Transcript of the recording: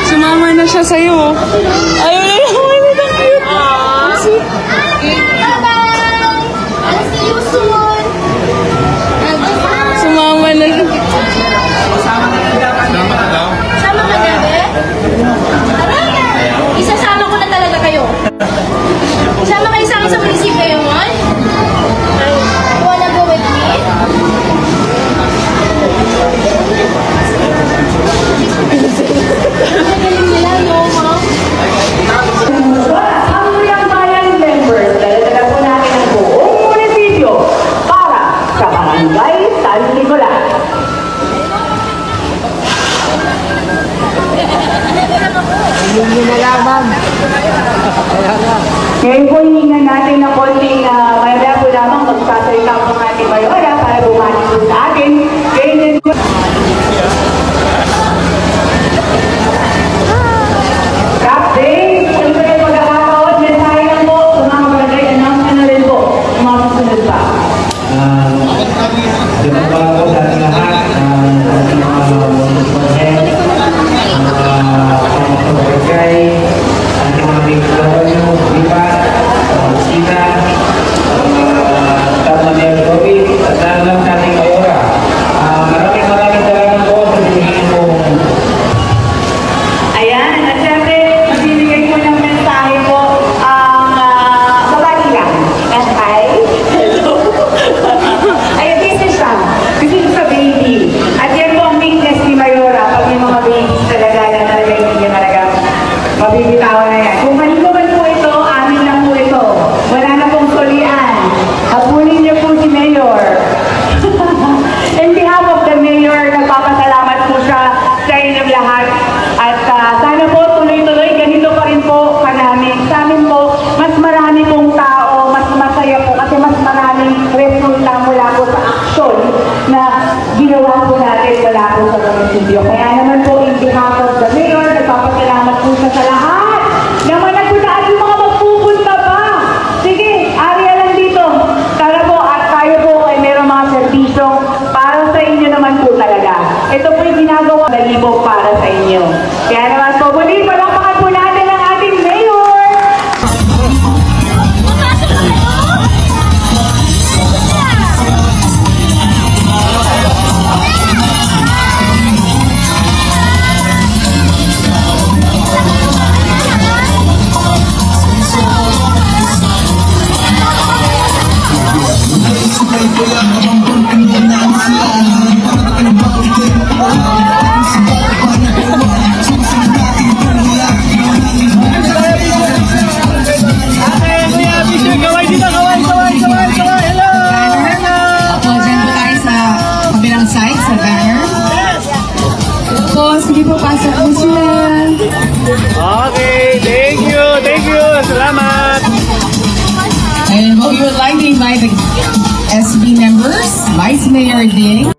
Sumama na siya sa'yo. Ayaw na naman. Sumama na siya. Sama ka daw? Sama ka na, be? Isasama ko na talaga kayo. Isama kayo sa akin sa munisipyo yun, man? You wanna go with me? Magaling nila, no, ma'am? Ang bayan members, dala-dala po natin ang buong munisipyo para sa Barangay San Nicolas. Ngayon po hihingan natin ng konting maya po lamang magsasalita po ng ating mayora para bumati po sa atin. Ganyan po. Captain, siyempre pagkakataon, mensahe lang po sa mga barangay, announcement na rin po sa mga susunod pa. Sinabaw ko sa ating lahat sa ating mga barangay, ating mga biglawanyo, diba, kita, Tamanel Robi, at lalang sa ating mayora. Maraming salamat po sa binigyan po. Ayan, at syempre, magbibigay ko ng mensahe po ang babae lang. And hi, hello. Ayan, this is sa baby. At yan po ang weakness ni Mayora. Pag yung mga babies talaga na talaga hindi niya talaga mabibitawan na yan. Kung maligo man po ito, amin lang po ito. Wala na pong solian. Hapunin niyo po si Mayor. In behalf of the Mayor, nagpapasalamat po siya sa inyong lahat. At sana po tuloy-tuloy, ganito pa rin po kanamin. Sa amin po, mas marami pong tao, mas masaya po kasi mas maraming resulta mula po sa aksyon na ginawa po natin wala po sa munisipyo. Kaya naman po, in behalf of the Mayor, nagpapasalamat po siya sa lahat. Naman na po sa ating mga magpupunta pa. Sige, area lang dito. Tara po, at tayo po ay mayroong mga serbisyo para sa inyo naman po talaga. Ito po yung ginagawa na libo para sa inyo. Kaya naman po, muli, palakpakan po natin ang ating Mayor! Sige po, pasok po sila. Okay, thank you, salamat. And we would like to invite the SB members, Vice Mayor Ding.